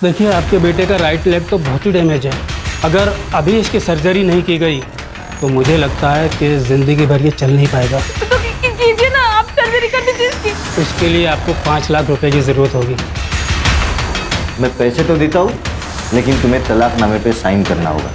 देखिए, आपके बेटे का राइट लेग तो बहुत ही डैमेज है। अगर अभी इसकी सर्जरी नहीं की गई तो मुझे लगता है कि ज़िंदगी भर ये चल नहीं पाएगा। तो कीजिए ना, आप सर्जरी कर दीजिए इसकी। इसके लिए आपको 5 लाख रुपए की ज़रूरत होगी। मैं पैसे तो देता हूँ, लेकिन तुम्हें तलाकनामे पे साइन करना होगा।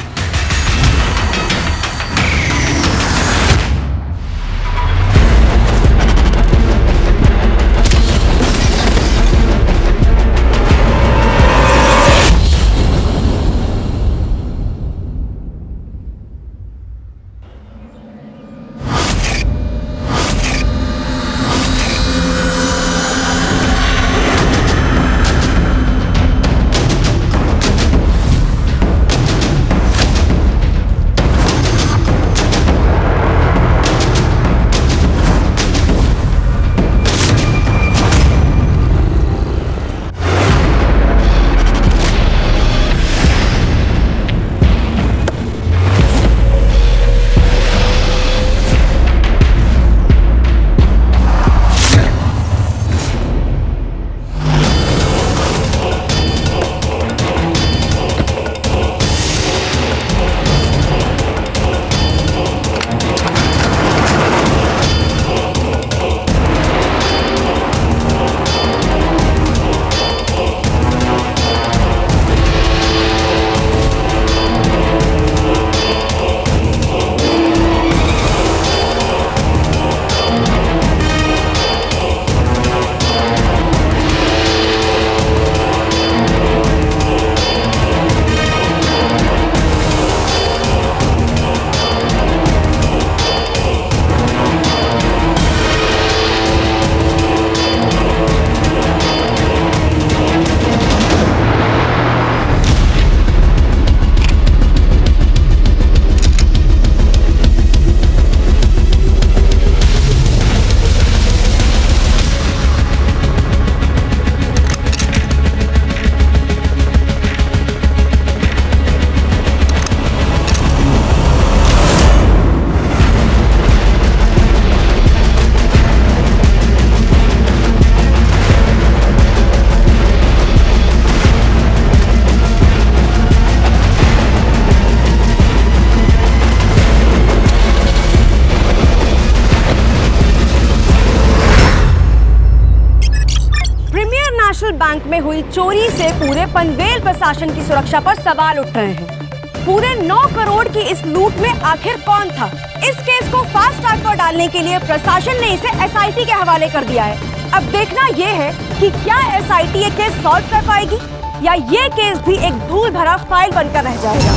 बैंक में हुई चोरी से पूरे पनवेल प्रशासन की सुरक्षा पर सवाल उठ रहे हैं। पूरे 9 करोड़ की इस लूट में आखिर कौन था? इस केस को फास्ट ट्रैक पर डालने के लिए प्रशासन ने इसे एसआईटी के हवाले कर दिया है। अब देखना यह है कि क्या एसआईटी ये केस सॉल्व कर पाएगी या ये केस भी एक धूल भरा फाइल बनकर रह जाएगा।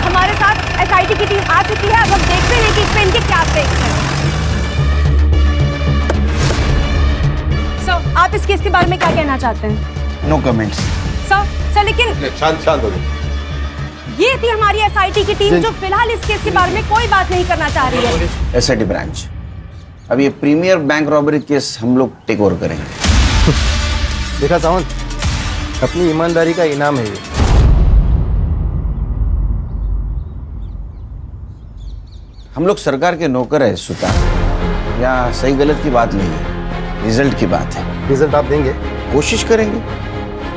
हमारे साथ एसआईटी की टीम आ चुकी है। अब हम देखते हैं कि इसमें इनके क्या टेक्स हैं। आप इस केस के बारे में क्या कहना चाहते हैं? No comments. सर लेकिन शांत हो जाओ। ये थी हमारी एसआईटी की टीम जो फिलहाल इस केस के बारे में कोई बात नहीं करना चाह रही है। एसआईटी ब्रांच, अब ये प्रीमियर बैंक रॉबरी केस हम लोग टेक ओवर करेंगे। देखा सावंत, अपनी ईमानदारी का इनाम है ये। हम लोग सरकार के नौकर है सुतार, या सही गलत की बात नहीं है, रिजल्ट की बात है। रिजल्ट आप देंगे? कोशिश करेंगे,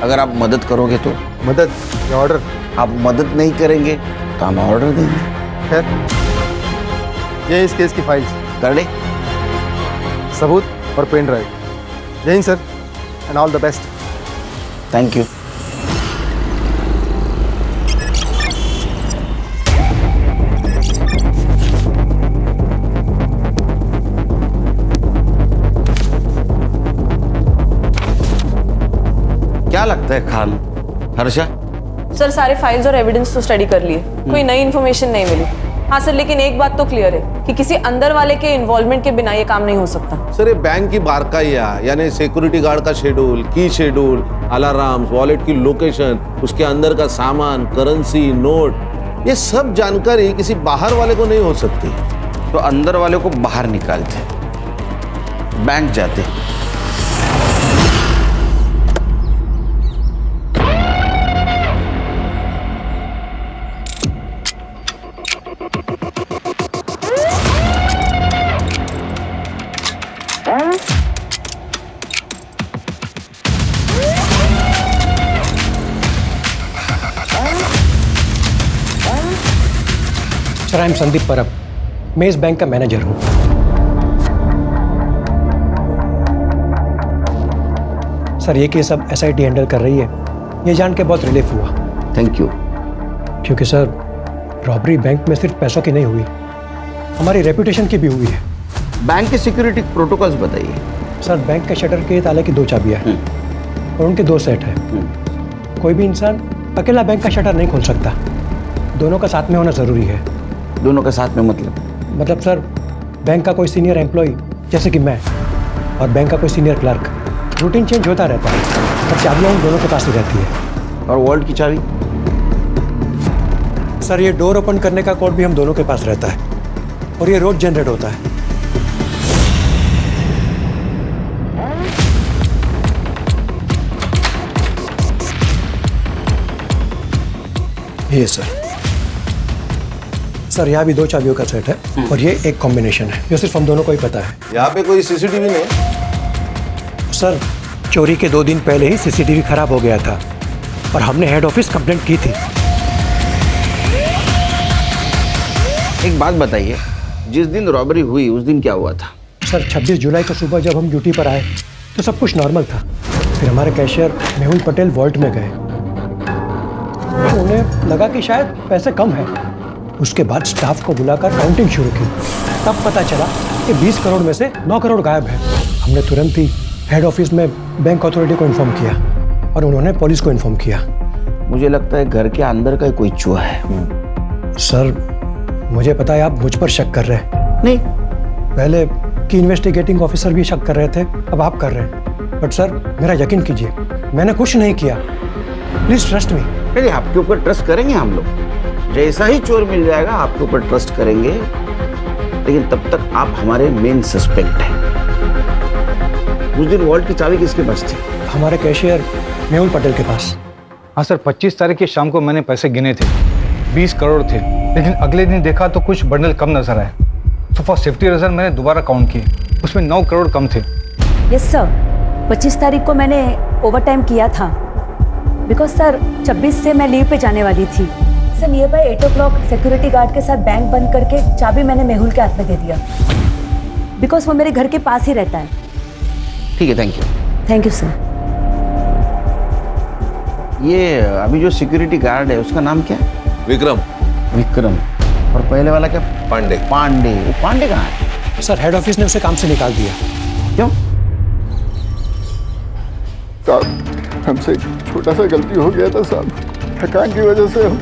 अगर आप मदद करोगे तो। मदद या ऑर्डर? आप मदद नहीं करेंगे तो हम ऑर्डर देंगे। खैर, ये इस केस की फाइल्स, कर ले सबूत और पेन ड्राइव। जय Hind sir, and all the best. Thank you. क्या लगता है खान? हर्षा? सर सारे फाइल्स और एविडेंस तो स्टडी कर लिए, कोई नई इन्फॉर्मेशन नहीं मिली। हाँ सर, लेकिन एक बात तो क्लियर है कि किसी अंदर वाले के इन्वॉल्वमेंट के बिना ये काम नहीं हो सकता। सर ये बैंक की बारकाइया, यानी सिक्योरिटी गार्ड का शेड्यूल, की शेड्यूल, अलार्म, वॉलेट की लोकेशन, उसके अंदर का सामान, करेंसी, नोट, ये सब जानकारी किसी बाहर वाले को नहीं हो सकती। तो अंदर वाले को बाहर निकालते, बैंक जाते। सर आई एम संदीप परब, मैं इस बैंक का मैनेजर हूँ। सर ये केस अब एसआईटी हैंडल कर रही है, ये जान के बहुत रिलीफ हुआ। Thank you. क्योंकि सर रॉबरी बैंक में सिर्फ पैसों की नहीं हुई, हमारी रेपुटेशन की भी हुई है। बैंक के सिक्योरिटी प्रोटोकॉल्स बताइए। सर बैंक के शटर के ताले की 2 चाबियाँ हैं और उनके 2 सेट हैं। कोई भी इंसान अकेला बैंक का शटर नहीं खोल सकता, दोनों का साथ में होना ज़रूरी है। दोनों का साथ में मतलब सर बैंक का कोई सीनियर एम्प्लॉय जैसे कि मैं और बैंक का कोई सीनियर क्लर्क, रूटीन चेंज होता रहता है और चाबियाँ उन दोनों के पास ही रहती है। और वॉल्ट की चाबी? सर ये डोर ओपन करने का कोड भी हम दोनों के पास रहता है और ये रोज जनरेट होता है। ये सर यहाँ भी 2 चाबियों का सेट है और ये एक कॉम्बिनेशन है, ये सिर्फ हम दोनों को ही पता है। यहाँ पे कोई सीसीटीवी नहीं? सर चोरी के 2 दिन पहले ही सीसीटीवी खराब हो गया था और हमने हेड ऑफिस कंप्लेंट की थी। एक बात बताइए, जिस दिन रॉबरी हुई उस दिन क्या हुआ था? सर 26 जुलाई को सुबह जब हम ड्यूटी पर आए तो सब कुछ नॉर्मल था। फिर हमारे कैशियर मेहुल पटेल वॉल्ट में गए, तो उन्हें लगा कि शायद पैसे कम हैं। उसके बाद स्टाफ को बुलाकर काउंटिंग शुरू की, तब पता चला कि 20 करोड़ में से 9 करोड़ गायब है। हमने तुरंत ही हेड ऑफिस में बैंक अथॉरिटी को इन्फॉर्म किया और उन्होंने पुलिस को इन्फॉर्म किया। मुझे लगता है घर के अंदर का कोई चूहा है। सर मुझे पता है आप मुझ पर शक कर रहे हैं। नहीं, पहले की इन्वेस्टिगेटिंग ऑफिसर भी शक कर रहे थे, अब आप कर रहे हैं। बट सर मेरा यकीन कीजिए, मैंने कुछ नहीं किया। Please trust me. अरे आपके ऊपर ट्रस्ट करेंगे हम लोग, जैसा ही चोर मिल जाएगा आपके ऊपर ट्रस्ट करेंगे, लेकिन तब तक आप हमारे मेन सस्पेक्ट हैं। उस दिन वॉल्ट की चाबी किसके पास थी? हमारे कैशियर मेहुल पटेल के पास। हाँ सर, 25 तारीख की शाम को मैंने पैसे गिने थे, 20 करोड़ थे, लेकिन अगले दिन देखा तो कुछ बंडल कम नजर आए। तो फॉर सेफ्टी रीजन मैंने दोबारा काउंट किए, उसमें 9 करोड़ कम थे। यस सर, 25 तारीख को मैंने ओवर टाइम किया था, बिकॉज सर 26 से मैं लीव पे जाने वाली थी। Sir near by 8 o'clock security guard के साथ बैंक बंद करके चाबी मैंने मेहुल के हाथ में दे दिया, बिकॉज वो मेरे घर के पास ही रहता है। ठीक है, thank you. Thank you sir. ये अभी जो सिक्योरिटी गार्ड है उसका नाम क्या है? विक्रम। विक्रम। और पहले वाला क्या? पांडे। पांडे। वो पांडे कहाँ है? सर हेड ऑफिस ने उसे काम से निकाल दिया। क्यों? साहब हमसे छोटा सा गलती हो गया था साहब, थकान की वजह से हम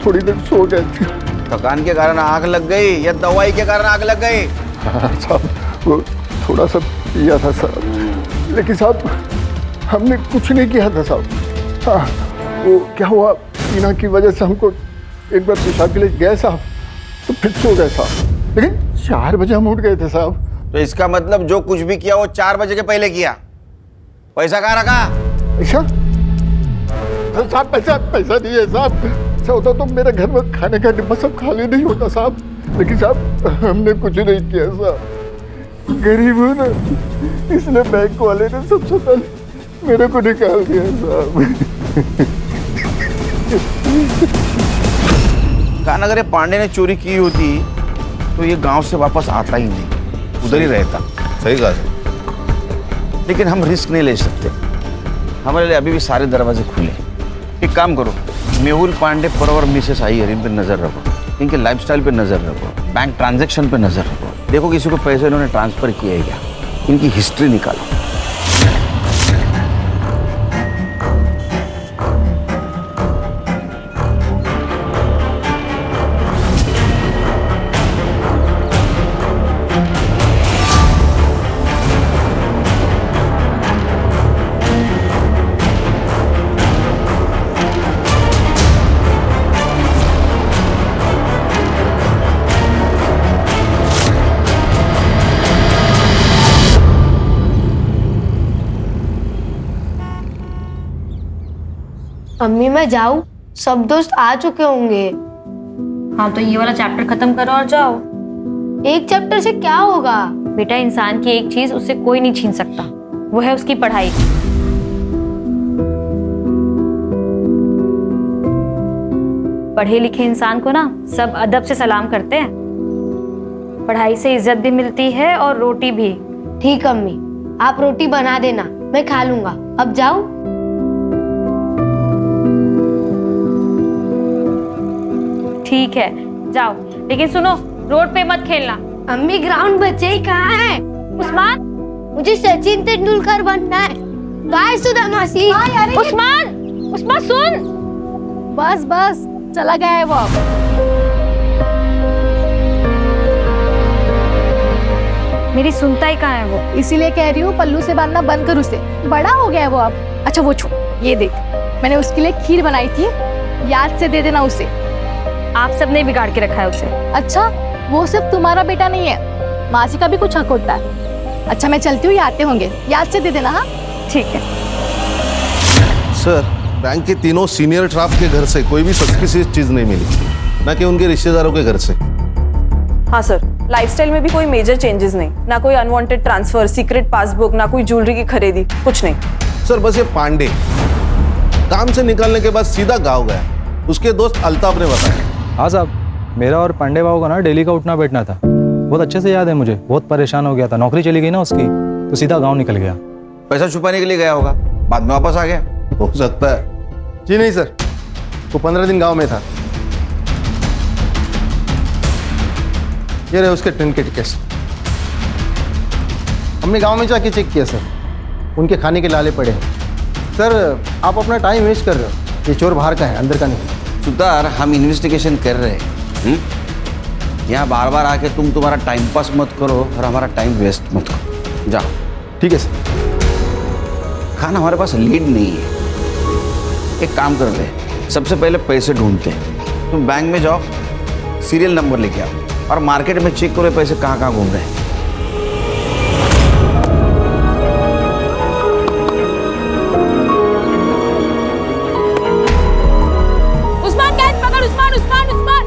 थोड़ी देर सो गए थे। थकान के कारण आग लग गई या दवाई के कारण आग लग गई? हाँ साहब, वो थोड़ा सा पिया था साहब, लेकिन साहब हमने कुछ नहीं किया था साहब। हाँ वो क्या हुआ, टीना की वजह से हमको एक बार पेशाब के लिए गए साहब, तो फिर सो गए साहब, लेकिन 4 बजे हम उठ गए थे साहब। तो इसका मतलब जो कुछ भी किया वो 4 बजे के पहले किया। पैसा कहाँ रखा? ऐसा साहब, पैसा नहीं है साहब। ऐसा होता तो मेरे घर में खाने का डिब्बा सब खाली नहीं होता साहब, लेकिन साहब हमने कुछ नहीं किया साहब। गरीब हूँ ना, इसलिए बैंक वाले ने सबसे पहले मेरे को निकाल दिया साहब। कान अगर ये पांडे ने चोरी की होती तो ये गांव से वापस आता ही नहीं, उधर ही रहता। सही कहा। लेकिन हम रिस्क नहीं ले सकते, हमारे लिए अभी भी सारे दरवाजे खुले। एक काम करो, मेहुल पांडे पर और मिसेस अय्यर इन पर नजर रखो, इनके लाइफस्टाइल पे नजर रखो, बैंक ट्रांजैक्शन पे नजर रखो, देखो किसी को पैसे इन्होंने ट्रांसफर किए हैं क्या, इनकी हिस्ट्री निकालो। अम्मी मैं जाऊँ? सब दोस्त आ चुके होंगे। हाँ तो ये वाला चैप्टर खत्म करो और जाओ। एक चैप्टर से क्या होगा? बेटा इंसान की एक चीज उससे कोई नहीं छीन सकता, वो है उसकी पढ़ाई। पढ़े लिखे इंसान को ना सब अदब से सलाम करते हैं। पढ़ाई से इज्जत भी मिलती है और रोटी भी। ठीक अम्मी, आप रोटी बना देना, मैं खा लूंगा। अब जाओ। ठीक है जाओ, लेकिन सुनो रोड पे मत खेलना। अम्मी ग्राउंड बच्चे ही कहाँ है? उस्मान, मुझे सचिन तेंदुलकर बनना है। बाय सुधा मासी। उस्मान, उस्मान सुन। बस बस, चला गया है वो अब। मेरी सुनता ही कहाँ है वो? इसीलिए कह रही हूँ पल्लू से बांधना बंद कर उसे, बड़ा हो गया है वो अब। अच्छा वो छोड़, ये देख मैंने उसके लिए खीर बनाई थी, याद से दे देना उसे। आप सबने बिगाड़ के रखा है उसे। अच्छा, वो सिर्फ तुम्हारा बेटा नहीं है, मासी का भी कुछ हक होता है। अच्छा मैं चलती हूँ, ये आते होंगे, याद से दे देना। हाँ ठीक है। सर, बैंक के तीनों सीनियर स्टाफ के घर से कोई भी सस्पिशियस चीज नहीं मिली, ना कि उनके रिश्तेदारों के घर से। हाँ सर, लाइफस्टाइल में भी कोई मेजर चेंजेस नहीं, ना कोई अनवांटेड ट्रांसफर, सीक्रेट पासबुक, ना कोई ज्वेलरी की खरीदी, कुछ नहीं। सर बस ये पांडे काम से निकलने के बाद सीधा गाँव गया, उसके दोस्त अल्ताफ ने बताया। हाँ साहब, मेरा और पांडे बाबू का ना डेली का उठना बैठना था, बहुत अच्छे से याद है मुझे। बहुत परेशान हो गया था, नौकरी चली गई ना उसकी, तो सीधा गाँव निकल गया। पैसा छुपाने के लिए गया होगा, बाद में वापस आ गया। हो सकता है। जी नहीं सर, वो 15 दिन गांव में था। ये रहे उसके ट्रेन के टिकट्स। हमने गांव में जाके चेक किया सर, उनके खाने के लाले पड़े हैं। सर आप अपना टाइम वेस्ट कर रहे हो, ये चोर बाहर का है, अंदर का नहीं। सुतार, हम इन्वेस्टिगेशन कर रहे हैं। यहाँ बार बार आके तुम्हारा टाइम पास मत करो और हमारा टाइम वेस्ट मत करो। जाओ। ठीक है सर। खाना हमारे पास लीड नहीं है, एक काम कर ले, सबसे पहले पैसे ढूंढते हैं। तुम बैंक में जाओ, सीरियल नंबर लेके आओ और मार्केट में चेक करो पैसे कहाँ कहाँ घूम रहे हैं। उस्मान कैच पकड़, उस्मान उस्मान उस्मान।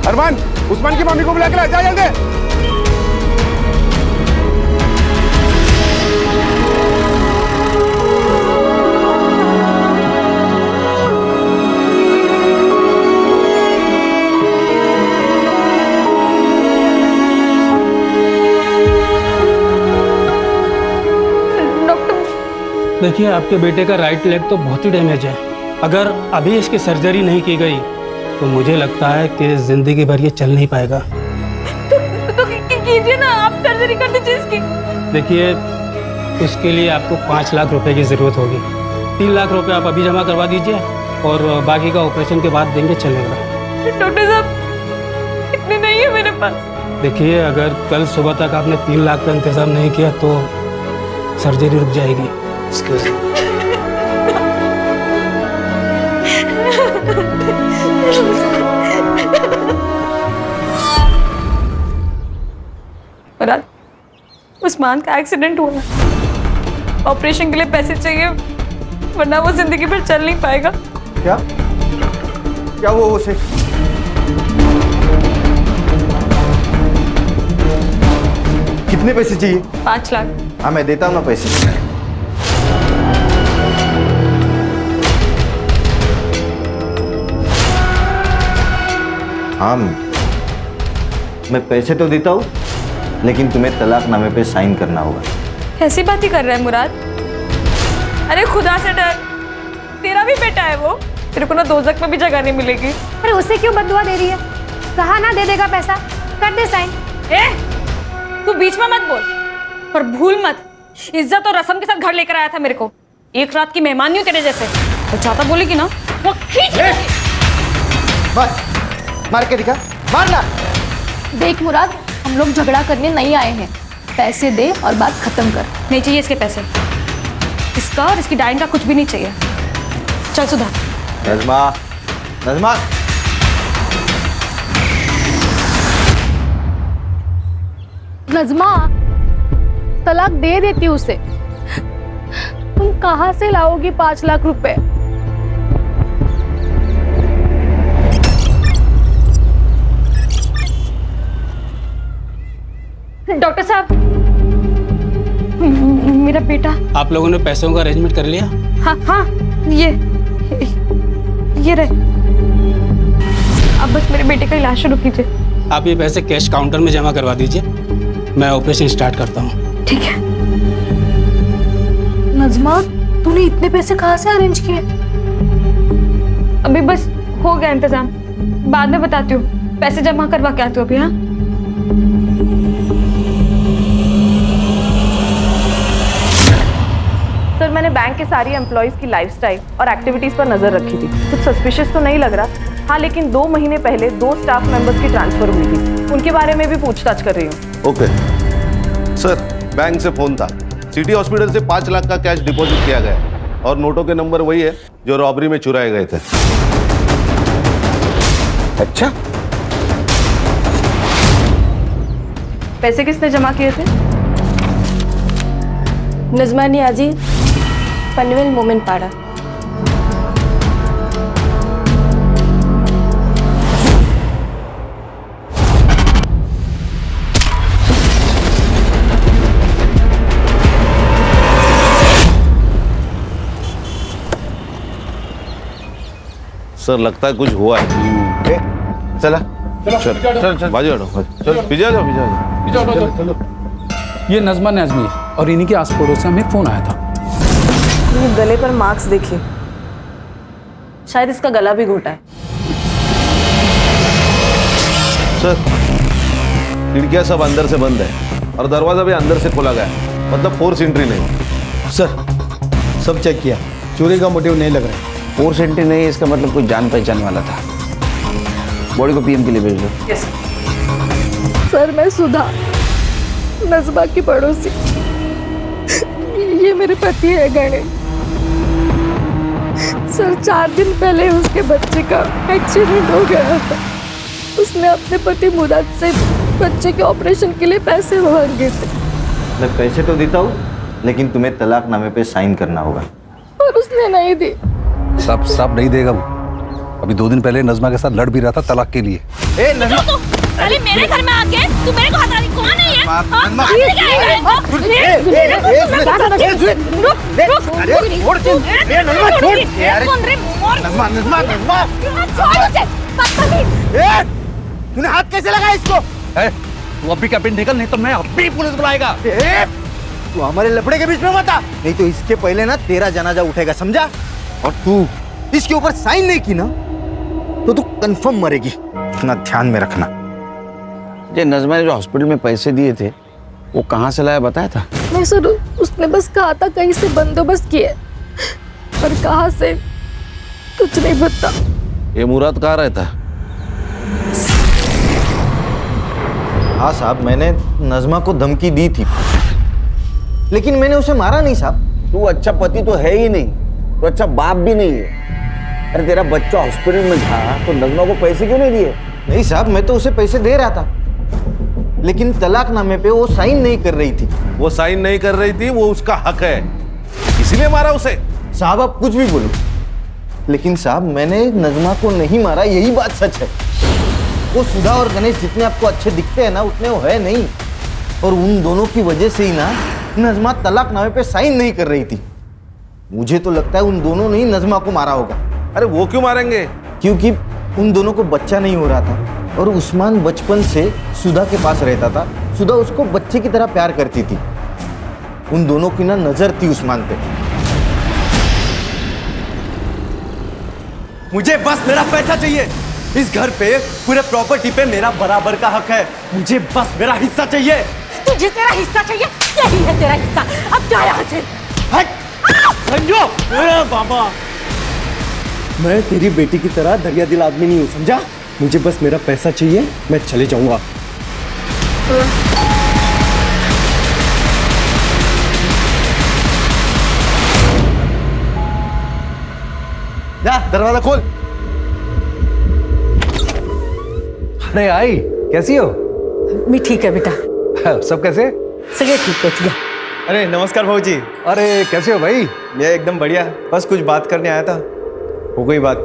अरमान, उस्मान की मम्मी को बुला के ला, जा जल्दी। देखिए, आपके बेटे का राइट लेग तो बहुत ही डैमेज है। अगर अभी इसकी सर्जरी नहीं की गई तो मुझे लगता है कि जिंदगी भर ये चल नहीं पाएगा। तो कीजिए ना, आप सर्जरी कर दीजिए इसकी। देखिए, उसके लिए आपको 5 लाख रुपए की ज़रूरत होगी। 3 लाख रुपए आप अभी जमा करवा दीजिए और बाकी का ऑपरेशन के बाद देंगे, चलेगा। डॉक्टर साहब, इतने नहीं है मेरे पास। देखिए, अगर कल सुबह तक आपने 3 लाख का इंतज़ाम नहीं किया तो सर्जरी रुक जाएगी। मुराद, उस्मान का एक्सीडेंट हुआ है, ऑपरेशन के लिए पैसे चाहिए, वरना वो जिंदगी भर चल नहीं पाएगा। क्या क्या हुआ उसे? कितने पैसे चाहिए? 5 लाख। हाँ मैं देता हूँ ना पैसे। हाँ मैं पैसे तो देता हूँ, लेकिन तुम्हें तलाकनामे पे साइन करना होगा। ऐसी बात ही कर रहा है मुराद? अरे खुदा से डर, तेरा भी बेटा है वो, तेरे को ना दोज़ख में भी जगह नहीं मिलेगी। अरे उसे क्यों बददुआ दे रही है? कहा ना दे देगा पैसा, कर दे साइन। तू बीच में मत बोल, पर भूल मत, इज्जत और रस्म के साथ घर लेकर आया था मेरे को। एक रात की मेहमान नहीं हूँ तेरे जैसे। और ज्यादा बोलेगी ना वो खींच। मार के दिखा, मारना। देख मुराद, हम लोग झगड़ा करने नहीं आए हैं, पैसे दे और बात खत्म कर। नहीं चाहिए इसके पैसे, इसका और इसकी डाइन का कुछ भी नहीं चाहिए। चल सुधा। नज़मा, नज़मा। नज़मा, तलाक दे देती उसे। तुम कहाँ से लाओगी 5 लाख रुपए? डॉक्टर साहब, मेरा बेटा। आप लोगों ने पैसों का अरेंजमेंट कर लिया? हाँ हाँ, ये रहे। अब बस मेरे बेटे का इलाज शुरू कीजिए। आप ये पैसे कैश काउंटर में जमा करवा दीजिए, मैं ऑपरेशन स्टार्ट करता हूँ। ठीक है। नजमा, तूने इतने पैसे कहाँ से अरेंज किए? अभी बस हो गया इंतजाम, बाद में बताती हूँ। पैसे जमा करवा के आती हूँ अभी। हाँ, सर मैंने बैंक के सारी एम्प्लॉयज की लाइफस्टाइल और एक्टिविटीज पर नजर रखी थी। कुछ सस्पिशियस तो नहीं लग रहा। हाँ, लेकिन 2 महीने पहले 2 स्टाफ मेंबर्स की ट्रांसफर हुई थी, उनके बारे में भी पूछताछ कर रही हूँ। ओके सर, बैंक से फोन था। सिटी हॉस्पिटल से 5 लाख का कैश डिपॉजिट किया गया है और नोटों के नंबर वही है जो रॉबरी में चुराए गए थे। अच्छा, पैसे किसने जमा किए थे? नजमा नियाजी, पनवेल मोमेंट पाड़ा। सर लगता है कुछ हुआ है। चला चल बाजू हटो, चल पीछे जाओ। ये नजमा नाज़मी और इन्हीं के आस पड़ोस से हमें फोन आया था। ये गले पर मार्क्स देखिए, शायद इसका गला भी घोटा है। सर खिड़कियां सब अंदर से बंद है और दरवाजा भी अंदर से खोला गया है, मतलब फोर्स एंट्री नहीं। सर, सब चेक किया, चोरी का मोटिव नहीं लग रहा है। फोर्स एंट्री नहीं है, इसका मतलब कोई जान पहचान वाला था। बॉडी को पीएम के लिए भेज दो। सर, मैं सुधा, नजमा की पड़ोसी। ये मेरे पति है गणेश। सर, 4 दिन पहले उसके बच्चे का एक्सीडेंट हो गया था। उसने अपने पति मुराद से बच्चे के ऑपरेशन के लिए पैसे मांगे थे। मैं पैसे तो देता हूँ, लेकिन तुम्हें तलाकनामे पे साइन करना होगा। और उसने नहीं दी। सब नहीं देगा वो। अभी 2 दिन पहले नजमा के साथ लड़ भी रहा था तलाक के लिए। ए नजमा, साले मेरे घर में आके तू मेरे को हटा रही, कौन है ये? तूने हाथ कैसे लगाया इसको? तू अभी का पिन निकल, नहीं तो मैं अभी पुलिस बुलाएगा। तू हमारे लफड़े के बीच में मत आ, नहीं तो इसके पहले ना तेरा जनाजा उठेगा, समझा? और तू इसके ऊपर साइन नहीं की ना तो तू कंफर्म मरेगी, इतना ध्यान में रखना। ये नजमा ने जो हॉस्पिटल में पैसे दिए थे वो कहाँ से लाया बताया था? नहीं सर, उसने बस कहा था कहीं से बंदोबस्त किए, पर कहाँ से कुछ नहीं पता। ये मुराद कहाँ रहता? हाँ साहब, मैंने नजमा को धमकी दी थी, लेकिन मैंने उसे मारा नहीं साहब। तू अच्छा पति तो है ही नहीं, तो अच्छा बाप भी नहीं है। अरे तेरा बच्चा हॉस्पिटल में था तो नजमा को पैसे क्यों नहीं दिए? नहीं साहब, मैं तो उसे पैसे दे रहा था, लेकिन तलाकनामे पे वो साइन नहीं कर रही थी। वो साइन नहीं कर रही थी, वो उसका हक है, इसीलिए मारा उसे। साहब आप कुछ भी बोलो, लेकिन साहब मैंने नजमा को नहीं मारा, यही बात सच है। वो सुधा और गणेश जितने आपको अच्छे दिखते हैं ना, उतने वो है नहीं। और उन दोनों की वजह से ही ना नजमा तलाकनामे पे साइन नहीं कर रही थी। मुझे तो लगता है उन दोनों ने ही नजमा को मारा होगा। अरे वो क्यों मारेंगे? क्योंकि उन दोनों को बच्चा नहीं हो रहा था और उस्मान बचपन से सुधा के पास रहता था। सुधा उसको बच्चे की तरह प्यार करती थी। उन दोनों की ना नजर थी उस्मान पे। मुझे बस मेरा पैसा चाहिए। इस घर पे पूरे प्रॉपर्टी पे मेरा बराबर का हक है। मुझे बस मेरा हिस्सा चाहिए। तुझे तेरा हिस्सा चाहिए? यही है तेरा हिस्सा, अब जा यहाँ से। संजो, बाबा, मैं तेरी बेटी की तरह दरिया दिल आदमी नहीं हूँ, समझा? मुझे बस मेरा पैसा चाहिए, मैं चले जाऊंगा। जा दरवाजा खोल। अरे आई, कैसी हो? मैं ठीक है बेटा। सब कैसे? सगे ठीक है। अरे नमस्कार भाऊजी। अरे कैसे हो भाई? मैं एकदम बढ़िया, बस कुछ बात करने आया था। हो गई बात,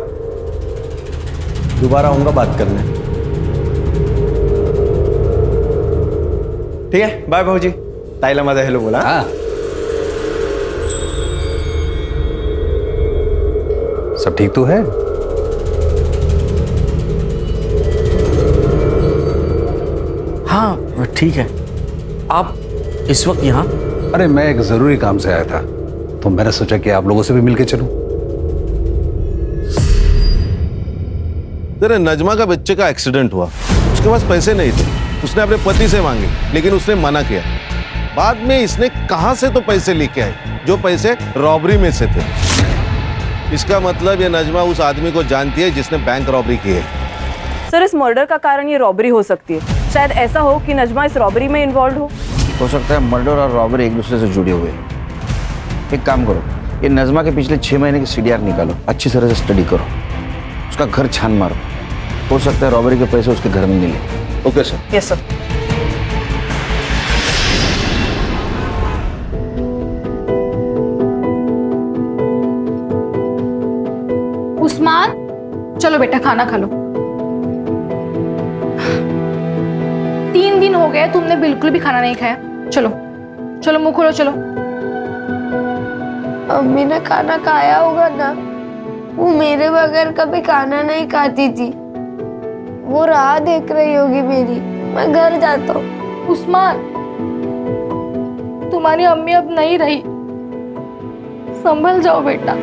दोबारा आऊंगा बात करने। ठीक है, बाय भाऊजी। ताईला माझा हेलो बोला। हाँ सब ठीक तो है? हाँ ठीक है। आप इस वक्त यहाँ? अरे मैं एक जरूरी काम से आया था, तो मैंने सोचा कि आप लोगों से भी मिलके चलूं। तेरे नजमा का बच्चे का एक्सीडेंट हुआ, उसके पास पैसे नहीं थे, उसने अपने पति से मांगे लेकिन उसने मना किया। बाद में इसने कहां से तो पैसे लेके आए, जो पैसे रॉबरी में से थे। इसका मतलब ये नजमा उस आदमी को जानती है जिसने बैंक रॉबरी की है। सर इस मर्डर का कारण ये रॉबरी हो सकती है। शायद ऐसा हो कि नजमा इस रॉबरी में इन्वॉल्व हो सकता है मर्डर और रॉबरी एक दूसरे से जुड़े हुए हैं। एक काम करो, ये नजमा के पिछले 6 महीने की CDR निकालो, अच्छी तरह से स्टडी करो, उसका घर छान मारो। हो सकता है रॉबरी के पैसे उसके घर में मिले। Okay sir. Yes sir. Usman, चलो बेटा खाना खा लो। 3 दिन हो गए तुमने बिल्कुल भी खाना नहीं खाया। चलो चलो मुंह खोलो चलो। अम्मी ने खाना खाया होगा ना, वो मेरे बगैर कभी खाना नहीं खाती थी। वो राह देख रही होगी मेरी। मैं घर जाता हूँ। उस्मान, तुम्हारी अम्मी अब नहीं रही, संभल जाओ बेटा।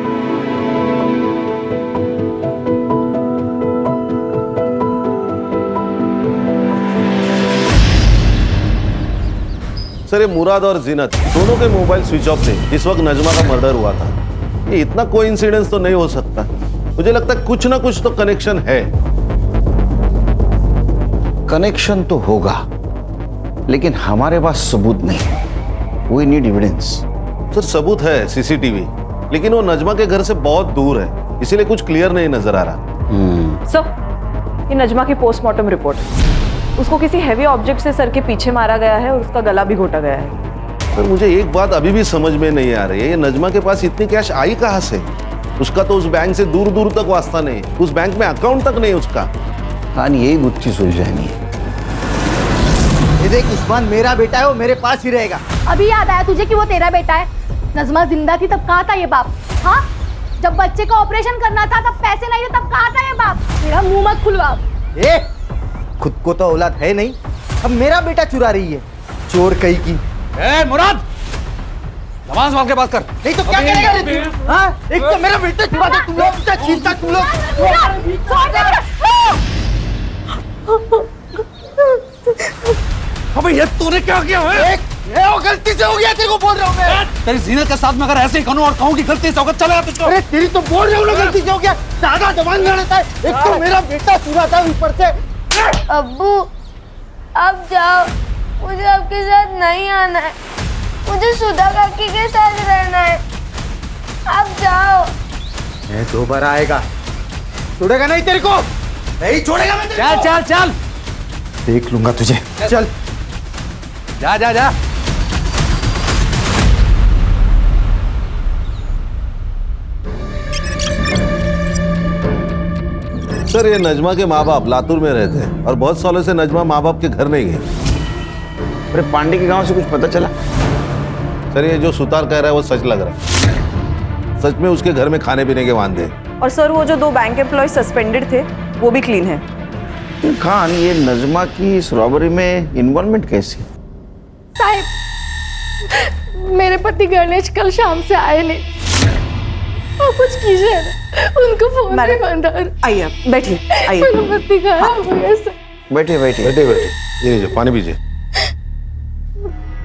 सर ये मुराद और जीनत दोनों के मोबाइल स्विच ऑफ थे जिस वक्त नजमा का मर्डर हुआ था। ये इतना कोइंसिडेंस तो नहीं हो सकता। मुझे लगता है कुछ ना कुछ तो कनेक्शन है। कनेक्शन तो होगा, लेकिन हमारे पास सबूत नहीं। We need evidence. सर सबूत है CCTV, लेकिन वो नजमा के घर से बहुत दूर है, इसीलिए कुछ क्लियर नहीं नजर आ रहा। सर ये नजमा की पोस्टमार्टम रिपोर्ट है। उसको किसी हैवी ऑब्जेक्ट से सर के पीछे मारा गया है और उसका गला भी घोटा गया है। सर मुझे एक बात अभी भी समझ में नहीं आ रही है, ये नजमा के पास इतनी कैश आई कहां से? उसका तो उस बैंक से दूर दूर तक वास्ता नहीं, उस बैंक में अकाउंट तक नहीं उसका। हाँ यही गुत्थी सुलझानी है। ये देख उस्मान मेरा बेटा है, वो मेरे पास ही रहेगा। अभी याद आया तुझे कि वो तेरा बेटा है? नजमा जिंदा थी तब कहाँ था ये बाप? हाँ, जब बच्चे का ऑपरेशन करना था तब पैसे नहीं थे, तब कहाँ था ये बाप? मेरा मुंह मत खुलवा। ए, खुद को तो औलाद है नहीं, अब मेरा बेटा चुरा रही है, चोर कहीं की। ए मुराद, जबान संभाल के बात कर। नहीं तो क्या करेगा रे तू? हाँ, एक तो मेरा बेटा चुरा दे तुम लोग, छीनता तुम लोग। अबे ये तूने क्या किया है? ये वो गलती से हो गया, तेरे को बोल रहा हूँ मैं। तेरी जीनत के साथ में अगर ऐसे ही कहूँ और कहूँ कि गलती से होगा, चलेगा तुझको? अरे तेरी तो बोल रहा हूँ ना गलती से हो गया, ज्यादा जबान लड़ता है। एक तो मेरा बेटा चुरा था ऊपर से। अब्बू अब जाओ, मुझे आपके साथ नहीं आना है, मुझे सुधा काकी के साथ रहना है। अब जाओ। मैं दोबारा आएगा, छोड़ेगा नहीं तेरे को, नहीं छोड़ेगा मैं तेरे को। चल चल चल, देख लूंगा तुझे। चल जा जा जा। सर ये नजमा के माँ बाप लातूर में रहते हैं और बहुत सालों से नजमा माँ बाप के घर नहीं गए। अरे पांडे के गांव से कुछ पता चला? सर ये जो सुतार कह रहा है वो सच लग रहा है। सच में उसके घर में खाने पीने के वांदे हैं। और सर वो जो 2 बैंक एम्प्लॉय सस्पेंडेड थे वो भी क्लीन है। खान, ये नजमा की इस रॉबरी में इन्वॉल्वमेंट कैसी? साहब, मेरे पति गणेश कल शाम से आए नहीं, और कुछ कीजिए ना, उनको फोन पे बंद। आइए बैठिए, आइए। मेरा पति गायब हो गया सर। बैठिए बैठिए बैठे बैठे, ये लीजिए पानी पीजिए।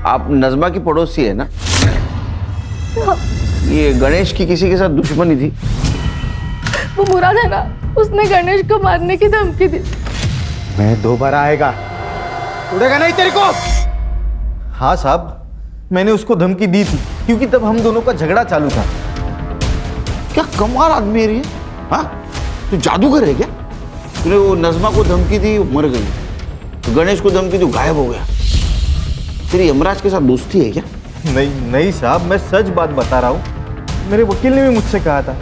आप नजमा की पड़ोसी है ना? ये गणेश की किसी के साथ दुश्मनी थी? वो मुराद है ना, उसने गणेश को मारने की धमकी दी। मैं दोबारा आएगा, छोड़ेगा नहीं तेरे को। हाँ साहब, मैंने उसको धमकी दी थी क्योंकि तब हम दोनों का झगड़ा चालू था। क्या कमाल आदमी है ये? हाँ, तू जादूगर है क्या? तूने वो नजमा को धमकी दी, मर गई, तो गणेश को धमकी दी, गायब हो गया। तेरी यमराज के साथ दोस्ती है क्या? नहीं नहीं साहब, मैं सच बात बता रहा हूँ। मेरे वकील ने भी मुझसे कहा था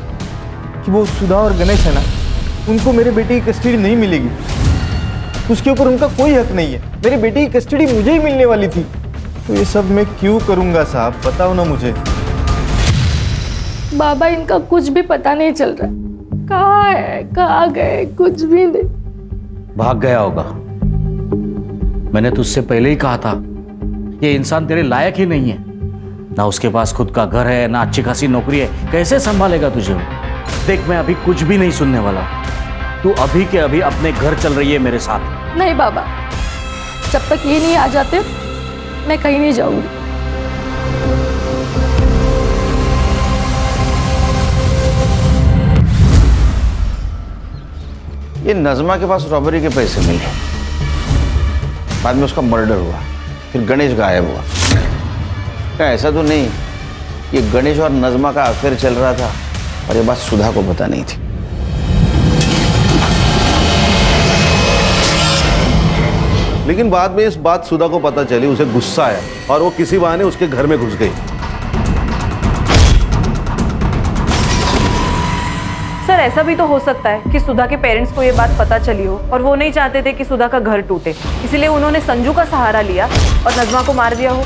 कि वो सुधा और गणेश है ना, उनको मेरे बेटे की कस्टडी नहीं मिलेगी, उसके ऊपर उनका कोई हक नहीं है। मेरे बेटे की कस्टडी मुझे ही मिलने वाली थी, तो ये सब मैं क्यों करूँगा साहब, बताओ ना मुझे। बाबा, इनका कुछ भी पता नहीं चल रहा। कहाँ है, कहाँ गए, कुछ भी नहीं। भाग गया होगा। मैंने तुझसे पहले ही कहा था ये इंसान तेरे लायक ही नहीं है। ना उसके पास खुद का घर है, ना अच्छी खासी नौकरी है, कैसे संभालेगा तुझे वो? देख, मैं अभी कुछ भी नहीं सुनने वाला। तू अभी के अभी अपने घर चल रही है मेरे साथ। नहीं बाबा, जब तक ये नहीं आ जाते मैं कहीं नहीं जाऊंगी। ये नज़मा के पास रॉबरी के पैसे मिले, बाद में उसका मर्डर हुआ, फिर गणेश गायब हुआ। क्या ऐसा तो नहीं ये गणेश और नज़मा का अफेयर चल रहा था और ये बात सुधा को पता नहीं थी? लेकिन बाद में इस बात सुधा को पता चली, उसे गुस्सा आया और वो किसी बहाने उसके घर में घुस गई। सर, ऐसा भी तो हो सकता है कि सुधा के पेरेंट्स को ये बात पता चली हो और वो नहीं चाहते थे कि सुधा का घर टूटे, इसीलिए उन्होंने संजू का सहारा लिया और नज़मा को मार दिया हो।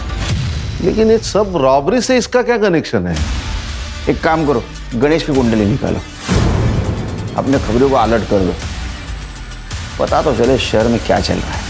लेकिन ये सब रॉबरी से इसका क्या कनेक्शन है? एक काम करो, गणेश की कुंडली निकालो, अपने खबरों को अलर्ट कर दो, पता तो चले शहर में क्या चल रहा है।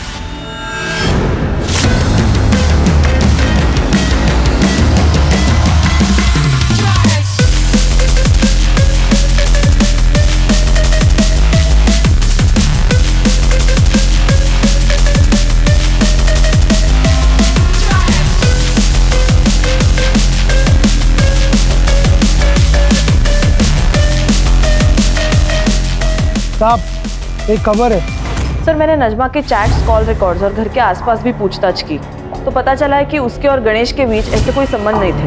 साहब एक खबर है। सर, मैंने नज़मा के चैट्स, कॉल रिकॉर्ड्स और घर के आसपास भी पूछताछ की तो पता चला है कि उसके और गणेश के बीच ऐसे कोई संबंध नहीं थे।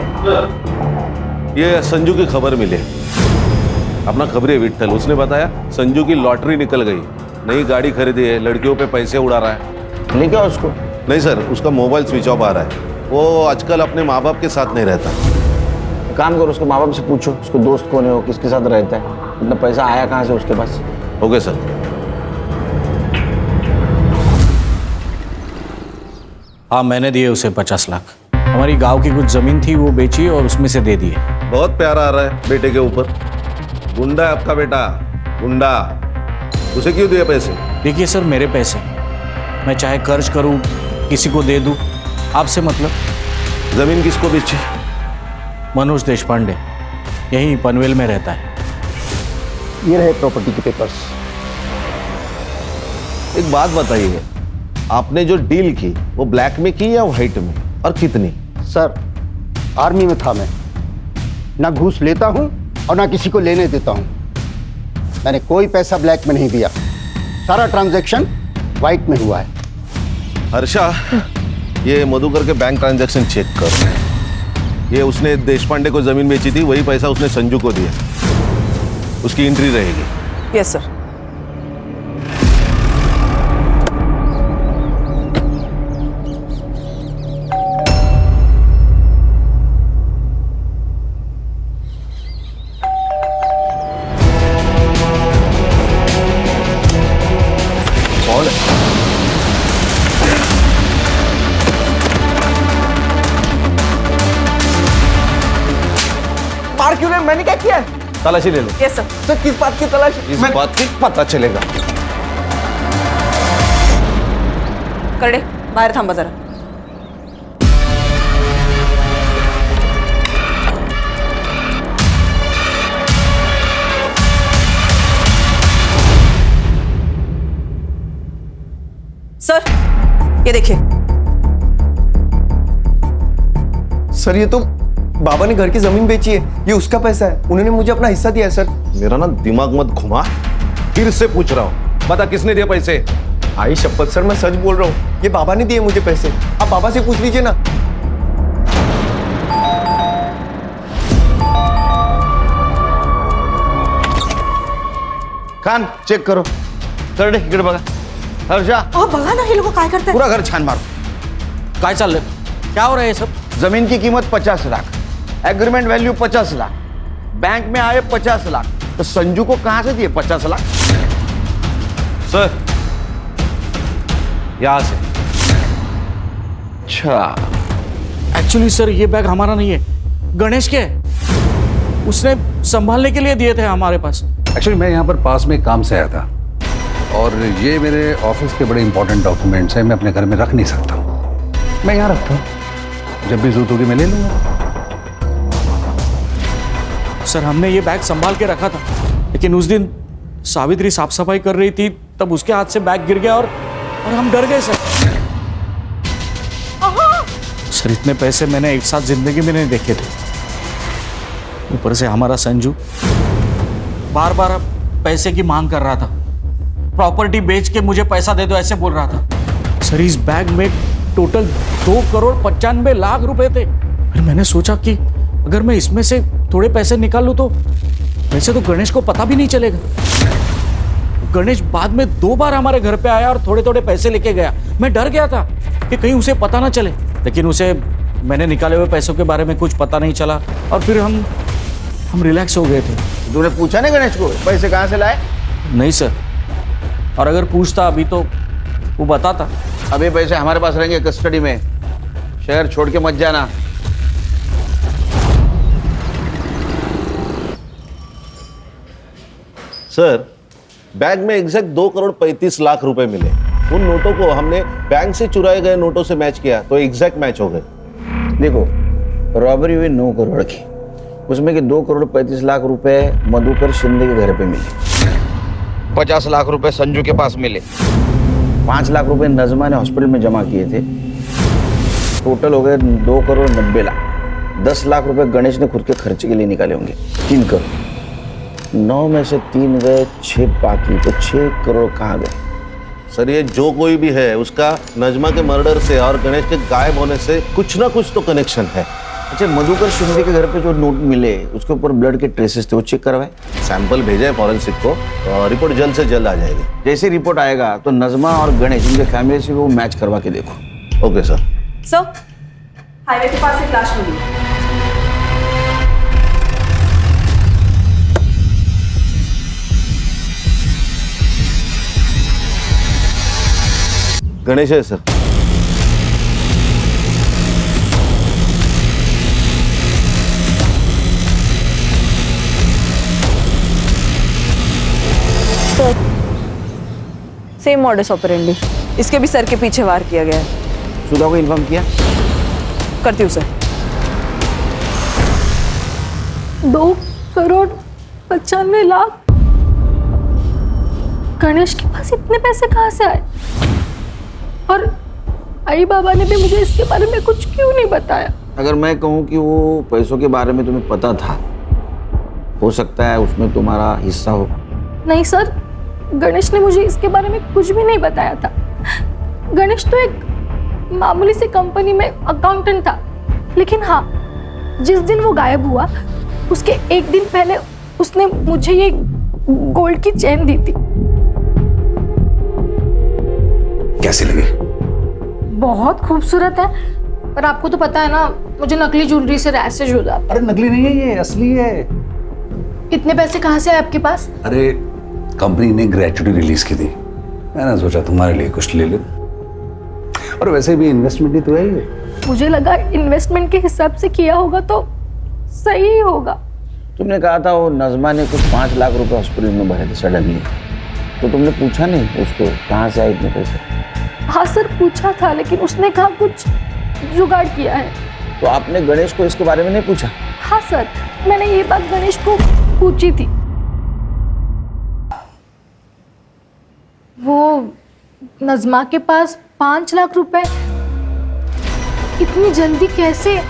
ये संजू की खबर मिली, अपना खबरी विट्ठल, उसने बताया संजू की लॉटरी निकल गई, नई गाड़ी खरीदी है, लड़कियों पे पैसे उड़ा रहा है। लेकिन उसको नहीं सर, उसका मोबाइल स्विच ऑफ आ रहा है, वो आजकल अपने माँ बाप के साथ नहीं रहता। काम करो, उसके माँ बाप से पूछो उसको दोस्त कौन है, वो किसके साथ रहता है, इतना पैसा आया कहाँ से उसके पास। Okay sir. हाँ, मैंने दिए उसे 50 लाख। हमारी गांव की कुछ जमीन थी वो बेची और उसमें से दे दिए। बहुत प्यारा आ रहा है बेटे के ऊपर। गुंडा है आपका बेटा, गुंडा। उसे क्यों दिए पैसे? देखिए सर, मेरे पैसे, मैं चाहे कर्ज करूं, किसी को दे दूं, आपसे मतलब। जमीन किसको बेची? मनोज देशपांडे, यहीं पनवेल में रहता है। ये रहे प्रॉपर्टी के पेपर्स। एक बात बताइए, आपने जो डील की वो ब्लैक में की या व्हाइट में, और कितनी? सर, आर्मी में था मैं, ना घूस लेता हूं और ना किसी को लेने देता हूं। मैंने कोई पैसा ब्लैक में नहीं दिया, सारा ट्रांजैक्शन व्हाइट में हुआ है। हर्षा, ये मधुकर के बैंक ट्रांजैक्शन चेक कर। ये उसने देशपांडे को जमीन बेची थी, वही पैसा उसने संजू को दिया, उसकी एंट्री रहेगी। Yes sir. मार क्यों रहे? मैंने क्या किया? तलाशी ले लो। Yes sir. सर, किस बात की तलाशी? इस बात की पता चलेगा। करडे, बाहेर थांबा जरा। सर, ये देखिए। सर, ये तो बाबा ने घर की जमीन बेची है, ये उसका पैसा है, उन्होंने मुझे अपना हिस्सा दिया है सर। मेरा ना दिमाग मत घुमा, फिर से पूछ रहा हूँ, बता किसने दिया पैसे? आई शपथ सर, मैं सच बोल रहा हूँ, ये बाबा ने दिए मुझे पैसे। आप बाबा से पूछ लीजिए ना। कान चेक करो, करडे इकडे बघा। हर्षा, बघा ना हे लोक काय करतात। पूरा घर छान मारो। काय चाललंय? क्या हो रहा है ये सब? जमीन की कीमत 50 lakh, agreement value 50 lakh, bank में आए 50 लाख, तो संजू को कहां से दिए 50 लाख? सर, यहां से। अच्छा, एक्चुअली सर ये बैग हमारा नहीं है, गणेश के है। उसने संभालने के लिए दिए थे हमारे पास। एक्चुअली मैं यहाँ पर पास में काम से आया था और ये मेरे ऑफिस के बड़े इंपॉर्टेंट डॉक्यूमेंट्स हैं, मैं अपने घर में रख नहीं सकता। मैं यहाँ रखता हूँ, जब भी जरूरत होगी मैं ले लूँगा। सर हमने ये बैग संभाल के रखा था, लेकिन उस दिन सावित्री साफ सफाई कर रही थी, तब उसके हाथ से बैग गिर गया और हम डर गए सर। सर इतने पैसे मैंने एक साथ जिंदगी में नहीं देखे थे। ऊपर से हमारा संजू बार बार पैसे की मांग कर रहा था, प्रॉपर्टी बेच के मुझे पैसा दे दो ऐसे बोल रहा था। सर इस बैग में टोटल 2,95,00,000 रुपए थे। फिर मैंने सोचा कि अगर मैं इसमें से थोड़े पैसे निकाल लूं तो वैसे तो गणेश को पता भी नहीं चलेगा। गणेश बाद में 2 बार हमारे घर पे आया और थोड़े थोड़े पैसे लेके गया। मैं डर गया था कि कहीं उसे पता ना चले, लेकिन उसे मैंने निकाले हुए पैसों के बारे में कुछ पता नहीं चला और फिर हम रिलैक्स हो गए थे। तूने पूछा नहीं गणेश को पैसे कहाँ से लाए? नहीं सर, और अगर पूछता अभी तो वो बताता। अभी पैसे हमारे पास रहेंगे कस्टडी में, शहर छोड़ के मत जाना। सर बैग में एग्जैक्ट 2,35,00,000 रुपए मिले। उन नोटों को हमने बैंक से चुराए गए नोटों से मैच किया तो एग्जैक्ट मैच हो गए। देखो रॉबरी हुई 9 करोड़ की, उसमें के 2,35,00,000 रुपए मधुकर शिंदे के घर पे मिले, 50 लाख रुपए संजू के पास मिले, 5 लाख रुपए नजमा ने हॉस्पिटल में जमा किए थे। टोटल हो गए 2,90,00,000। 10 लाख रुपए गणेश ने खुद के खर्चे के लिए निकाले होंगे, 3 करोड़। 9 में से 3 गए, 6 बाकी, तो 6 करोड़ कहाँ गए? सर ये जो कोई भी है उसका नजमा के मर्डर से और गणेश के गायब होने से कुछ ना कुछ तो कनेक्शन है। अच्छा मधुकर शिंदे के घर पे जो नोट मिले उसके ऊपर ब्लड के ट्रेसेस थे, वो चेक करवाए? सैंपल भेजे फॉरेंसिक को, रिपोर्ट जल्द से जल्द आ जाएगी। जैसे रिपोर्ट आएगा तो नजमा और गणेश इनके फैमिली से वो मैच करवा के देखो। Okay sir. सर हाईवे के पास एक लाश मिली। गणेश है sir. Sir same modus operandi, इसके भी सर के पीछे वार किया गया है। सुधा को इन्फॉर्म किया? करती हूँ सर। 2,95,00,000 गणेश के पास इतने पैसे कहाँ से आए? और आई बाबा ने भी मुझे इसके बारे में कुछ क्यों नहीं बताया? अगर मैं कहूँ कि वो पैसों के बारे में तुम्हें पता था, हो सकता है उसमें तुम्हारा हिस्सा हो। नहीं सर, गणेश ने मुझे इसके बारे में कुछ भी नहीं बताया था। गणेश तो एक मामूली सी कंपनी में अकाउंटेंट था, लेकिन हाँ जिस दिन वो गायब हुआ उसके एक दिन पहले उसने मुझे ये गोल्ड की चेन दी थी। कैसी लगी? बहुत खूबसूरत है, पर आपको तो पता है ना मुझे नकली ज्वेलरी से रैशेज हो जाता है। अरे नकली नहीं है ये, असली है। इतने पैसे कहाँ से आए आपके पास? अरे कंपनी ने ग्रेचुटी रिलीज की थी, मैंने सोचा तुम्हारे लिए कुछ ले लूं। और वैसे भी इन्वेस्टमेंट ही तो है ये। मुझे लगा इन्वेस्टमेंट के हिसाब से किया होगा तो सही ही होगा। तुमने कहा था वो नजमा ने कुछ 5 लाख रुपए हॉस्पिटल में भरे थे सडनली, तो तुमने पूछा नहीं उसको कहाँ से आए इतने पैसे? हाँ सर पूछा था, लेकिन उसने कहा कुछ जुगाड़ किया है। तो आपने गणेश को इसके बारे में नहीं पूछा? हाँ सर, मैंने ये बात गणेश को पूछी थी। वो नजमा के पास 5 लाख रुपए इतनी जल्दी कैसे,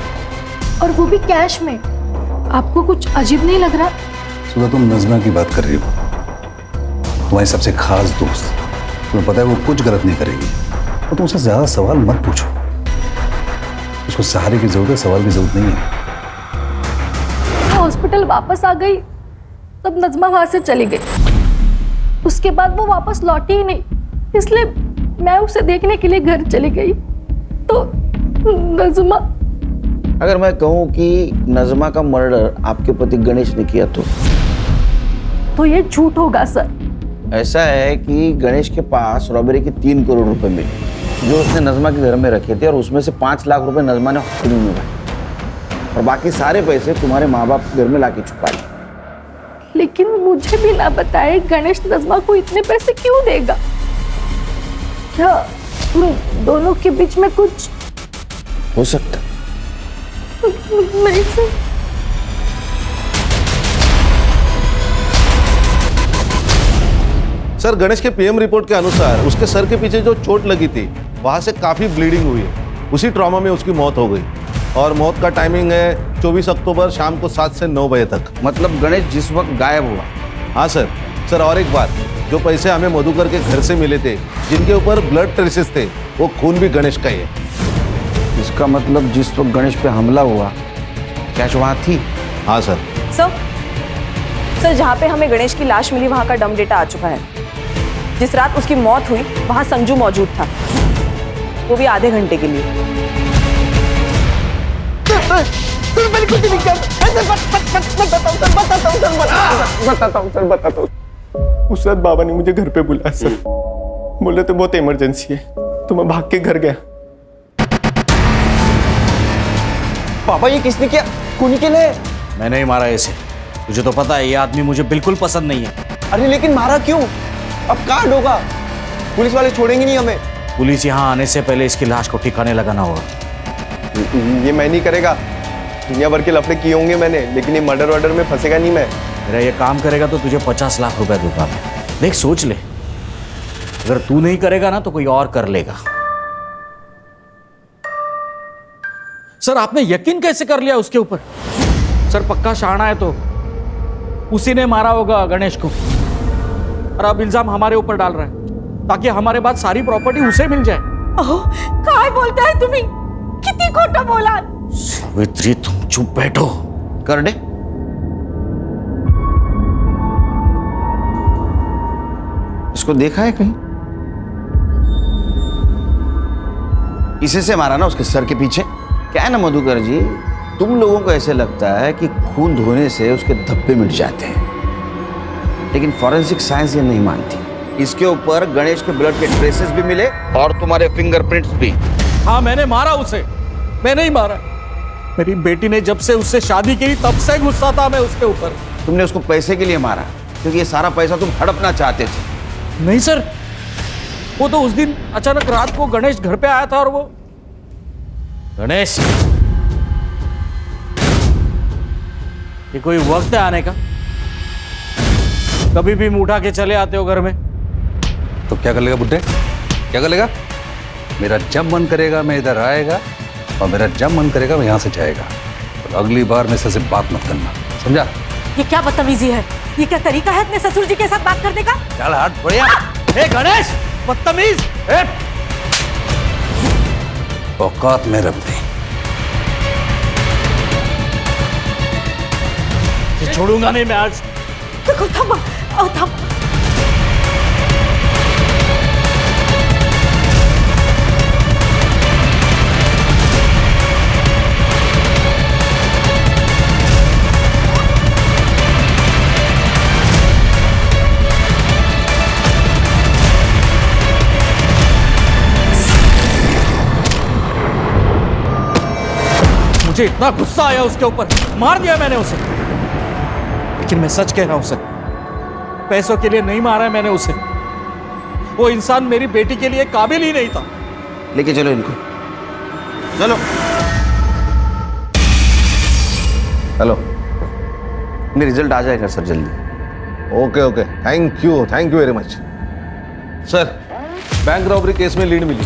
और वो भी कैश में? आपको कुछ अजीब नहीं लग रहा? सुधा तुम नजमा की बात कर रही हो, तुम्हारी सबसे खास दोस्त, तुम्हें पता है वो कुछ गलत नहीं करेगी, और तुम उससे ज्यादा सवाल मत पूछो। उसको सहारे की जरूरत है, सवाल की जरूरत नहीं है। हॉस्पिटल वापस आ गई तब नजमा वहां से चली गई। उसके बाद वो वापस लौटी ही नहीं, इसलिए मैं उसे देखने के लिए घर चली गई। तो नजमा, अगर मैं कहूँ कि नजमा का मर्डर आपके पति गणेश ने किया तो ये झूठ होगा सर। ऐसा है कि गणेश के पास रॉबरी के 3 करोड़ रुपए मिले जो उसने नजमा के घर में रखे थे, और उसमें से 5 लाख रुपए नजमा ने हॉस्पिटल में भरे, और बाकी सारे पैसे तुम्हारे माँ बाप घर में लाके छुपा लिए। लेकिन मुझे भी ना बताए गणेश नज़मा को इतने पैसे क्यों देगा? क्या उन दोनों के बीच में कुछ हो सकता? नहीं सर। सर, गणेश के पीएम रिपोर्ट के अनुसार उसके सर के पीछे जो चोट लगी थी वहां से काफी ब्लीडिंग हुई है। उसी ट्रॉमा में उसकी मौत हो गई और मौत का टाइमिंग है 24 अक्टूबर शाम को 7 से 9 बजे तक। मतलब गणेश जिस वक्त गायब हुआ? हाँ सर। सर और एक बात, जो पैसे हमें मधुकर के घर से मिले थे जिनके ऊपर ब्लड ट्रेसेस थे, वो खून भी गणेश का ही है। इसका मतलब जिस वक्त गणेश पे हमला हुआ कैश वहाँ थी? हाँ सर। सर जहाँ पे हमें गणेश की लाश मिली वहाँ का डम डेटा आ चुका है। जिस रात उसकी मौत हुई वहाँ संजू मौजूद था, वो भी आधे घंटे के लिए। बताता हूँ। उस रात बाबा ने मुझे घर पे बुलाया सर, बोले तो बहुत इमरजेंसी है, तो मैं भाग के घर गया। पापा ये किसने किया? खूनी के लिए? मैंने ही मारा इसे। तुझे तो पता है ये आदमी मुझे बिल्कुल पसंद नहीं है। अरे लेकिन मारा क्यों? अब कांड होगा, पुलिस वाले छोड़ेंगे नहीं हमें। पुलिस यहाँ आने से पहले इसकी लाश को ठिकाने लगाना होगा। ये मैं नहीं करेगा, दुनिया भर के लफड़े किए होंगे मैंने, लेकिन ये मर्डर वर्डर में फंसेगा नहीं मैं। मेरा ये काम करेगा तो तुझे 50 लाख रुपए दूंगा मैं। देख सोच ले, अगर तू नहीं करेगा ना तो कोई और कर लेगा। सर आपने यकीन कैसे कर लिया उसके ऊपर? सर पक्का शाना है तो उसी ने मारा होगा गणेश को, और अब इल्जाम हमारे ऊपर डाल रहा है ताकि हमारे बाद सारी प्रॉपर्टी उसे मिल जाए। काय बोलता है तुम्ही? किती खोटा बोला? सावित्री तुम चुप बैठो। कर दे। इसको देखा है कहीं? इसे से मारा ना उसके सर के पीछे। क्या है ना मधुकर जी, तुम लोगों को ऐसे लगता है कि खून धोने से उसके धब्बे मिट जाते हैं, लेकिन फॉरेंसिक साइंस ये नहीं मानती। इसके ऊपर गणेश के ब्लड के ट्रेसेस भी मिले और तुम्हारे फिंगरप्रिंट्स भी। हाँ मैंने मारा उसे, मैंने ही मारा। मेरी बेटी ने जब से उससे शादी की तब से गुस्सा था मैं उसके ऊपर। तुमने उसको पैसे के लिए मारा क्योंकि ये सारा पैसा तुम हड़पना चाहते थे? नहीं सर, वो तो उस दिन अचानक रात को गणेश घर पे आया था और वो गणेश, ये कोई वक्त है आने का? कभी भी उठा के चले आते हो घर में। तो क्या कर लेगा बुड्ढे? क्या कर लेगा? मेरा जब मन करेगा मैं इधर आएगा और मेरा जब मन करेगा मैं यहाँ से जाएगा। और अगली बार मेरे से बात मत करना, समझा? ये क्या बदतमीजी है? ये क्या तरीका है अपने ससुर जी के साथ बात करने का? चल हाथ बढ़िया। ए गणेश बदतमीज! औकात में रब नहीं। छोड़ूंगा नहीं मैं आज। देखो थमा, थम। मुझे इतना गुस्सा आया उसके ऊपर, मार दिया मैंने उसे। लेकिन मैं सच कह रहा हूं सर, पैसों के लिए नहीं मारा मैंने उसे। वो इंसान मेरी बेटी के लिए काबिल ही नहीं था। लेके चलो इनको, चलो। हेलो, मेरा रिजल्ट आ जाएगा सर जल्दी। Okay okay, thank you very much. Sir bank robbery case में लीड मिली।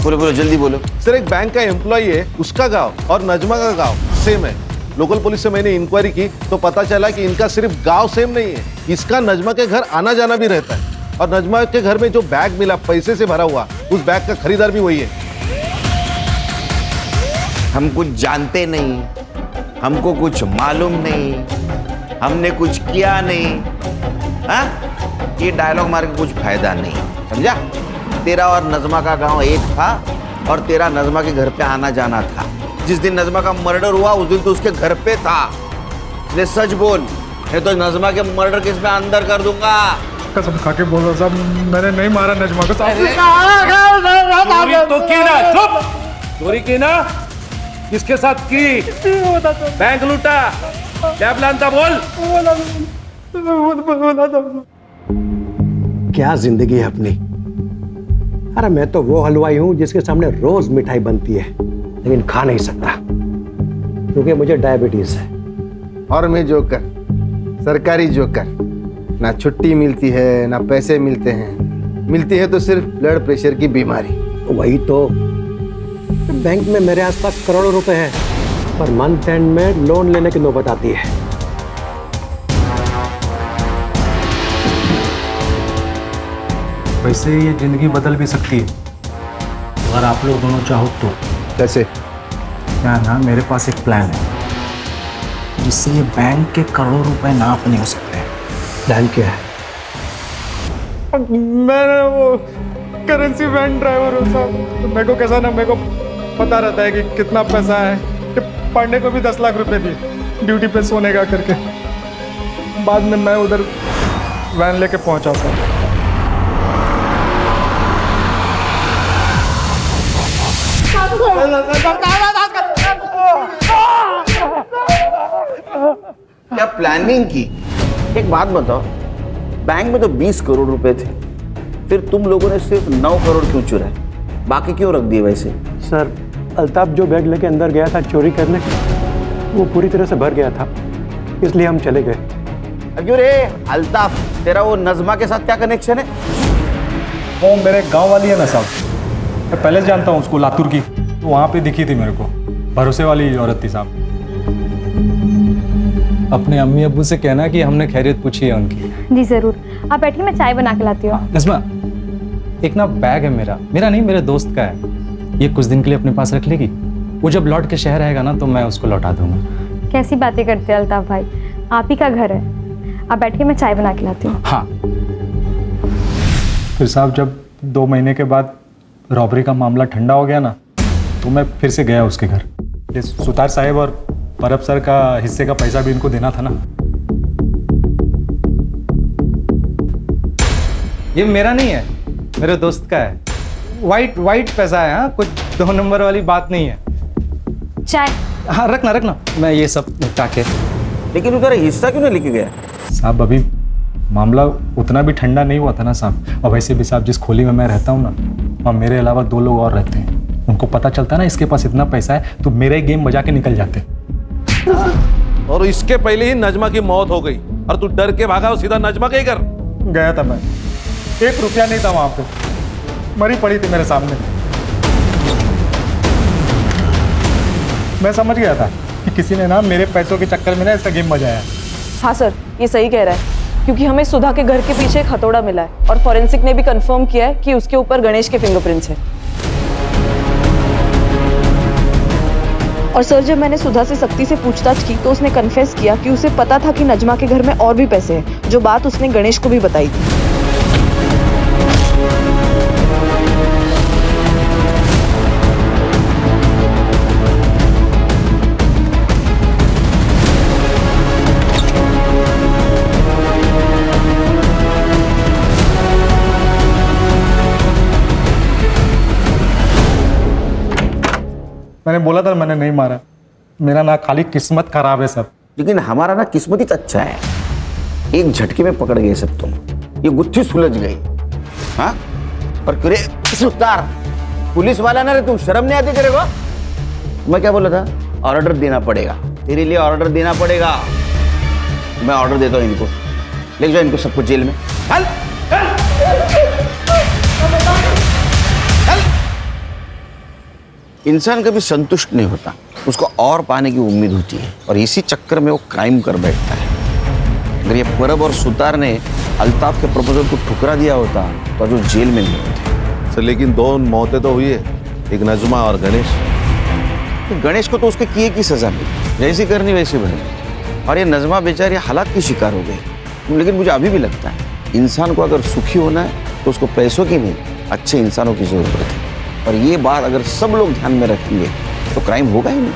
बोलो बोलो जल्दी बोलो। सर एक बैंक का एम्प्लॉय है, उसका गांव और नजमा का गांव सेम है। लोकल पुलिस से मैंने इंक्वायरी की तो पता चला कि इनका सिर्फ गांव सेम नहीं है, इसका नजमा के घर आना जाना भी रहता है। और नजमा के घर में जो बैग मिला पैसे से भरा हुआ, उस बैग का खरीदार भी वही है। हम कुछ जानते नहीं, हमको कुछ मालूम नहीं, हमने कुछ किया नहीं। हाँ, ये डायलॉग मार के कुछ फायदा नहीं, समझा? तेरा और नजमा का गांव एक था और तेरा नजमा के घर पे आना जाना था। जिस दिन नजमा का मर्डर हुआ उस दिन तो उसके घर पे था। इसलिए सच बोल, नहीं तो नजमा के मर्डर केस में अंदर कर दूंगा। कसम खा के बोल रहा साहब, मैंने नहीं मारा नजमा को साहब। चोरी तो की ना, चुप। चोरी की ना, किसके साथ की? बैंक लूटा, क्या प्लान था बोल। क्या जिंदगी है अपनी। अरे मैं तो वो हलवाई हूं जिसके सामने रोज मिठाई बनती है, लेकिन खा नहीं सकता क्योंकि मुझे डायबिटीज है। और मैं जोकर, सरकारी जोकर, ना छुट्टी मिलती है ना पैसे मिलते हैं, मिलती है तो सिर्फ ब्लड प्रेशर की बीमारी। वही तो, बैंक में मेरे आसपास करोड़ों रुपए हैं, पर मंथ एंड में लोन लेने की नौबत आती है। वैसे ये जिंदगी बदल भी सकती है अगर आप लोग दोनों चाहो तो। कैसे? क्या ना, मेरे पास एक प्लान है जिससे ये बैंक के करोड़ों रुपए ना अपने हो सकते हैं। प्लान क्या है? मैं वो करेंसी वैन ड्राइवर हूँ साहब, तो मेरे को कैसा ना, मेरे को पता रहता है कि कितना पैसा है। कि पांडे को भी 10 लाख रुपए दिए ड्यूटी पे सोने का करके, बाद में मैं उधर वैन लेके पहुंचा था। क्या प्लानिंग की? एक बात बताओ, बैंक में तो 20 करोड़ रुपए थे, फिर तुम लोगों ने सिर्फ 9 करोड़ क्यों चुराए? बाकी क्यों रख दिए वैसे? सर, अल्ताफ जो बैग लेके अंदर गया था चोरी करने, वो पूरी तरह से भर गया था, इसलिए हम चले गए। क्यों रे अल्ताफ, तेरा वो नज़मा के साथ क्या कनेक्शन है? वो मेरे गांव वाली है ना साहब, मैं पहले से जानता हूँ उसको, लातूर की, तो वहाँ पे दिखी थी मेरे को, भरोसे वाली औरत थी साहब। अपने अम्मी अब्बू से कहना कि हमने खैरियत पूछी है उनकी। जी जरूर, आप बैठिए, मैं चाय बना के लाती हूँ। नज़मा, एक ना बैग है मेरा नहीं, मेरे दोस्त का है, ये कुछ दिन के लिए अपने पास रख लेगी। वो जब लौट के शहर आएगा ना तो मैं उसको लौटा दूंगा। कैसी बातें करते हैं अल्ताफ भाई, आप ही का घर है। आप बैठिए, मैं चाय बना के लाती हूँ। हाँ, फिर साहब जब 2 महीने के बाद रॉबरी का मामला ठंडा हो गया ना, तो मैं फिर से गया उसके घर। ये सुतार साहब और परब सर का हिस्से का पैसा भी इनको देना था ना। ये मेरा नहीं है, मेरे दोस्त का है। वाइट पैसा है, हाँ, कुछ 2 नंबर वाली बात नहीं है। चाय? हाँ, रखना, मैं ये सब निपटा के। लेकिन उधर हिस्सा क्यों नहीं लेके गया? साहब अभी मामला उतना भी ठंडा नहीं हुआ था ना साहब, और वैसे भी साहब जिस खोली में मैं रहता हूँ ना, वहाँ मेरे अलावा 2 लोग और रहते हैं। उनको पता चलता ना इसके पास इतना पैसा है तो मेरा ही गेम बजा के निकल जाते। और इसके पहले ही नजमा की मौत हो गई और तू डर के भागा और सीधा नजमा के ही घर गया था। मैं 1 रुपया नहीं था वहां पे, मरी पड़ी थी मेरे सामने। मैं समझ गया था कि किसी ने ना मेरे पैसों के चक्कर में ना इसका गेम बजाया। हाँ सर, ये सही कह रहा है, क्योंकि हमें सुधा के घर के पीछे एक हथौड़ा मिला है और फॉरेंसिक ने भी कंफर्म किया है कि उसके ऊपर गणेश के फिंगरप्रिंट्स हैं। और सर, जब मैंने सुधा से सख्ती से पूछताछ की तो उसने कन्फेस किया कि उसे पता था कि नजमा के घर में और भी पैसे हैं, जो बात उसने गणेश को भी बताई थी। मैंने बोला था मैंने नहीं मारा, मेरा ना खाली किस्मत खराब है सब। लेकिन हमारा ना किस्मत ही अच्छा है, एक झटके में पकड़ गए सब तुम, ये गुत्थी सुलझ गई। हाँ, और तुरे सुतार पुलिस वाला ना रे, तू शर्म नहीं आती तेरे को? मैं क्या बोला था? ऑर्डर देना पड़ेगा, तेरे लिए ऑर्डर देना पड़ेगा। मैं ऑर्डर देता हूँ इनको, ले जाओ इनको सबको जेल में। चल इंसान कभी संतुष्ट नहीं होता, उसको और पाने की उम्मीद होती है, और इसी चक्कर में वो क्राइम कर बैठता है। अगर ये परब और सुतार ने अल्ताफ के प्रपोजल को ठुकरा दिया होता तो जो जेल में नहीं होते। सर, लेकिन 2 मौतें तो हुई है, एक नजमा और गणेश। तो गणेश को तो उसके किए की सजा मिली, जैसी करनी वैसी बनी, और ये नजमा बेचारी हालात की शिकार हो गई। लेकिन मुझे अभी भी लगता है इंसान को अगर सुखी होना है तो उसको पैसों की नहीं, अच्छे इंसानों की जरूरत है। और ये बात अगर सब लोग ध्यान में रखेंगे तो क्राइम होगा ही नहीं।